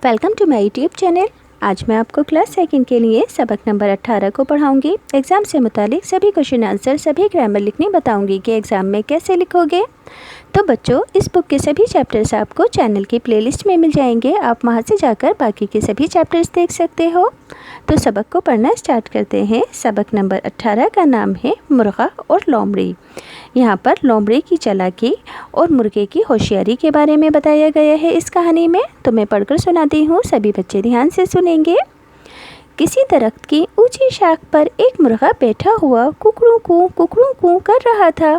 Welcome to my YouTube channel. आज मैं आपको क्लास सेकंड के लिए सबक नंबर 18 को पढ़ाऊंगी। एग्ज़ाम से मुतालिक सभी क्वेश्चन आंसर, सभी ग्रामर लिखनी बताऊंगी कि एग्ज़ाम में कैसे लिखोगे। तो बच्चों, इस बुक के सभी चैप्टर्स आपको चैनल की प्लेलिस्ट में मिल जाएंगे। आप वहां से जाकर बाकी के सभी चैप्टर्स देख सकते हो। तो सबक को पढ़ना स्टार्ट करते हैं। सबक नंबर 18 का नाम है मुर्गा और लोमड़ी। यहाँ पर लोमड़ी की चालाकी और मुर्गे की होशियारी के बारे में बताया गया है इस कहानी में। तो मैं पढ़कर सुनाती हूँ, सभी बच्चे ध्यान से सुनेंगे। किसी दरख्त की ऊंची शाख पर एक मुर्गा बैठा हुआ कुकड़ू कू कर रहा था।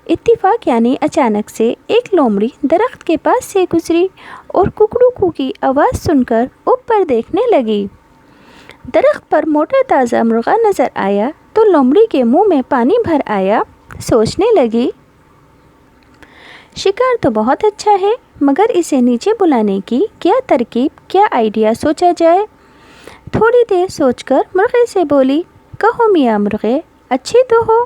इत्तिफाक यानी अचानक से एक लोमड़ी दरख्त के पास से गुजरी और कुकड़ू कू की आवाज़ सुनकर ऊपर देखने लगी। दरख्त पर मोटा ताज़ा मुर्गा नज़र आया तो लोमड़ी के मुंह में पानी भर आया। सोचने लगी, शिकार तो बहुत अच्छा है, मगर इसे नीचे बुलाने की क्या तरकीब, क्या आइडिया सोचा जाए। थोड़ी देर सोचकर मुर्गे से बोली, कहो मियाँ मुर्गे, अच्छे तो हो।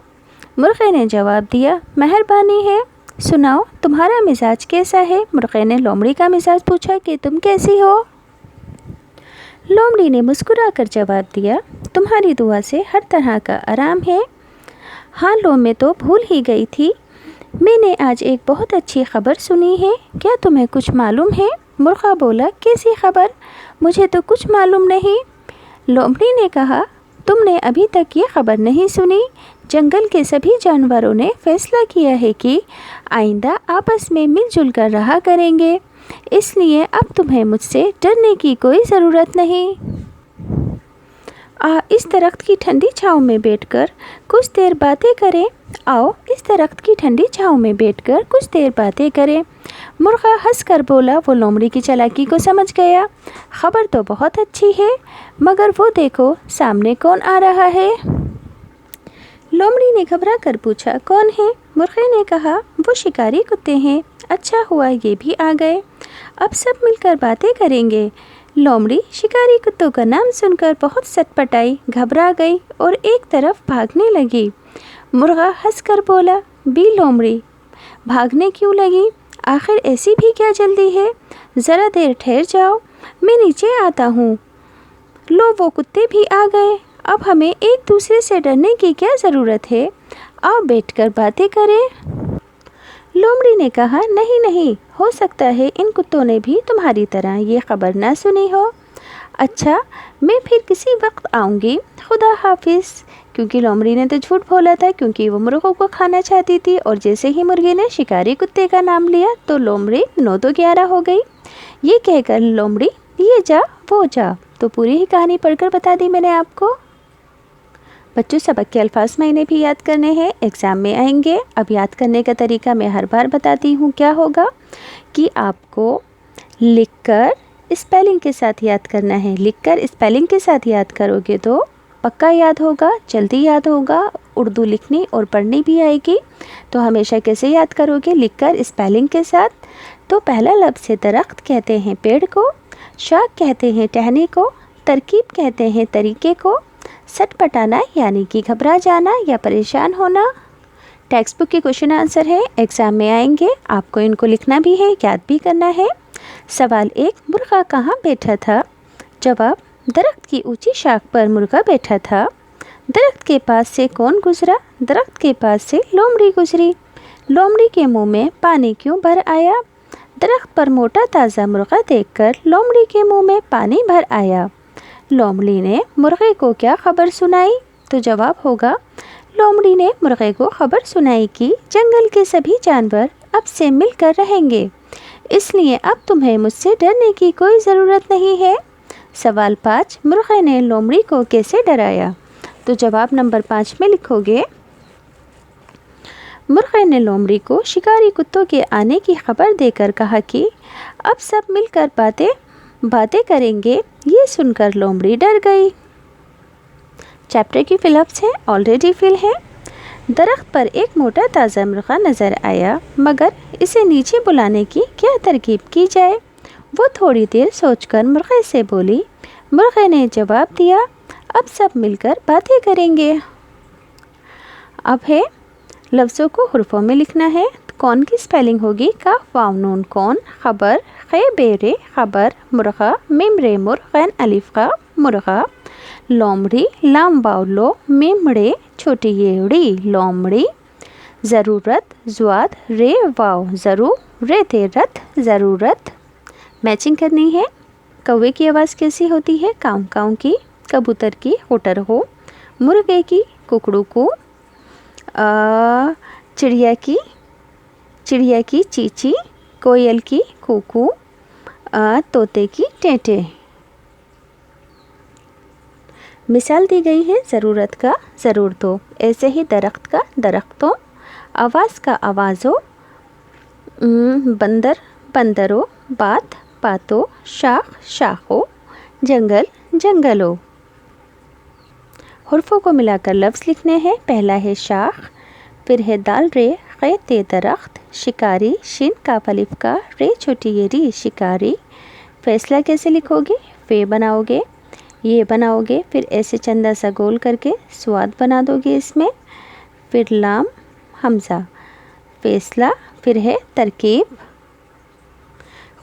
मुर्गे ने जवाब दिया, मेहरबानी है। सुनाओ, तुम्हारा मिजाज कैसा है। मुर्गे ने लोमड़ी का मिजाज पूछा कि तुम कैसी हो। लोमड़ी ने मुस्कुराकर जवाब दिया, तुम्हारी दुआ से हर तरह का आराम है। हाँ लो, मैं तो भूल ही गई थी, मैंने आज एक बहुत अच्छी खबर सुनी है। क्या तुम्हें कुछ मालूम है। मुर्गा बोला, कैसी खबर, मुझे तो कुछ मालूम नहीं। लोमड़ी ने कहा, तुमने अभी तक ये खबर नहीं सुनी। जंगल के सभी जानवरों ने फैसला किया है कि आइंदा आपस में मिलजुल कर रहा करेंगे, इसलिए अब तुम्हें मुझसे डरने की कोई ज़रूरत नहीं। इस दरख्त की ठंडी छाँव में बैठकर कुछ देर बातें करें। आओ, इस दरख्त की ठंडी छाँव में बैठकर कुछ देर बातें करें। मुर्गा हंसकर बोला, वो लोमड़ी की चालाकी को समझ गया। खबर तो बहुत अच्छी है, मगर वो देखो सामने कौन आ रहा है। लोमड़ी ने घबरा कर पूछा, कौन है। मुर्गे ने कहा, वो शिकारी कुत्ते हैं। अच्छा हुआ ये भी आ गए, अब सब मिलकर बातें करेंगे। लोमड़ी शिकारी कुत्तों का नाम सुनकर बहुत सटपटाई, घबरा गई और एक तरफ भागने लगी। मुर्गा हंसकर बोला, बी लोमड़ी, भागने क्यों लगी, आखिर ऐसी भी क्या जल्दी है। ज़रा देर ठहर जाओ, मैं नीचे आता हूँ। लो, वो कुत्ते भी आ गए, अब हमें एक दूसरे से डरने की क्या ज़रूरत है। आओ बैठकर बातें करें। लोमड़ी ने कहा, नहीं, हो सकता है इन कुत्तों ने भी तुम्हारी तरह ये खबर ना सुनी हो। अच्छा, मैं फिर किसी वक्त आऊँगी, खुदा हाफिज़। क्योंकि लोमड़ी ने तो झूठ बोला था, क्योंकि वो मुर्गों को खाना चाहती थी। और जैसे ही मुर्गी ने शिकारी कुत्ते का नाम लिया तो लोमड़ी 9 तो 11 हो गई। ये कहकर लोमड़ी ये जा वो जा। तो पूरी ही कहानी पढ़कर बता दी मैंने आपको। बच्चों, सबक के अल्फाज मैंने भी याद करने हैं, एग्ज़ाम में आएंगे। अब याद करने का तरीका मैं हर बार बताती हूँ। क्या होगा कि आपको लिखकर स्पेलिंग के साथ याद करना है। लिखकर स्पेलिंग के साथ याद करोगे तो पक्का याद होगा, जल्दी याद होगा, उर्दू लिखनी और पढ़नी भी आएगी। तो हमेशा कैसे याद करोगे, लिखकर स्पेलिंग के साथ। तो पहला लफ्ज़ है दरख्त, कहते हैं पेड़ को। शाख कहते हैं टहनी को। तरकीब कहते हैं तरीके को। सटपटाना यानी कि घबरा जाना या परेशान होना। टेक्स्ट बुक के क्वेश्चन आंसर है, एग्ज़ाम में आएंगे, आपको इनको लिखना भी है, याद भी करना है। सवाल 1, मुर्गा कहाँ बैठा था। जवाब, दरख्त की ऊंची शाख पर मुर्गा बैठा था। दरख्त के पास से कौन गुजरा। दरख्त के पास से लोमड़ी गुजरी। लोमड़ी के मुंह में पानी क्यों भर आया। दरख्त पर मोटा ताज़ा मुर्गा देखकर लोमड़ी के मुंह में पानी भर आया। लोमड़ी ने मुर्गे को क्या खबर सुनाई। तो जवाब होगा, लोमड़ी ने मुर्गे को खबर सुनाई कि जंगल के सभी जानवर अब से मिलकर रहेंगे, इसलिए अब तुम्हें मुझसे डरने की कोई ज़रूरत नहीं है। सवाल 5, मुर्गे ने लोमड़ी को कैसे डराया। तो जवाब नंबर 5 में लिखोगे, मुर्गे ने लोमड़ी को शिकारी कुत्तों के आने की खबर देकर कहा कि अब सब मिलकर बातें करेंगे। ये सुनकर लोमड़ी डर गई। चैप्टर की फिलअप्स है, ऑलरेडी फिल है। दरख्त पर एक मोटा ताज़ा मुर्गा नज़र आया, मगर इसे नीचे बुलाने की क्या तरकीब की जाए। वो थोड़ी देर सोचकर मुर्गे से बोली। मुर्गे ने जवाब दिया, अब सब मिलकर बातें करेंगे। अब है लफ्ज़ों को हुर्फों में लिखना है। کون کی سپیلنگ ہوگی کاف واو نون کون، خبر خے بے خبر، مرغہ میم رے مرغ غین الف کا مرغہ، لومڑی لام واو لو میم ڑے چھوٹی یہ ڑی لومڑی، ضرورت زواد رے واو ضرور رے تے رت ضرورت۔ میچنگ کرنی ہے۔ کوے کی آواز کیسی ہوتی ہے؟ کاؤں کاؤں کی، کبوتر کی ہوٹر ہو، مرغے کی ککڑو کو، چڑیا کی چیچی، کوئل کی کوکو، طوطے کی ٹیٹے۔ مثال دی گئی ہے ضرورت کا ضرور دو، ایسے ہی درخت کا درختوں، آواز کا آوازو، بندر بندرو، بات باتو، شاخ شاخو، جنگل جنگلو۔ حرفوں کو ملا کر لفظ لکھنے ہیں۔ پہلا ہے شاخ، پھر ہے دال رے قے تے درخت، شکاری شین کاف الف کا رے چھوٹی یہ ری شکاری۔ فیصلہ کیسے لکھو گے؟ فے بناؤ گے، یہ بناؤ گے، پھر ایسے چندہ سا گول کر کے سواد بنا دو گے اس میں، پھر لام حمزہ فیصلہ، پھر ہے ترکیب۔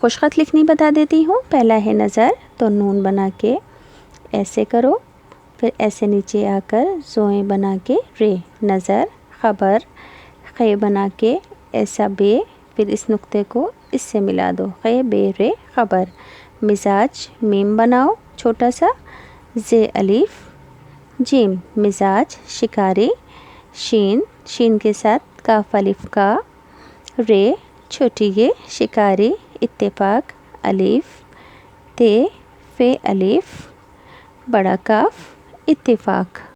خوش خط لکھنی بتا دیتی ہوں۔ پہلا ہے نظر، تو نون بنا کے ایسے کرو، پھر ایسے نیچے آ کر زوئیں بنا کے رے نظر، خبر خے بنا کے ایسا بے، پھر اس نقطے کو اس سے ملا دو، خے بے رے خبر۔ مزاج میم بناؤ چھوٹا سا، زے الف جیم مزاج، شکاری شین کے ساتھ کاف الف کا رے چھوٹی یہ شکاری، اتفاق الف تے فے الف بڑا کاف اتفاق۔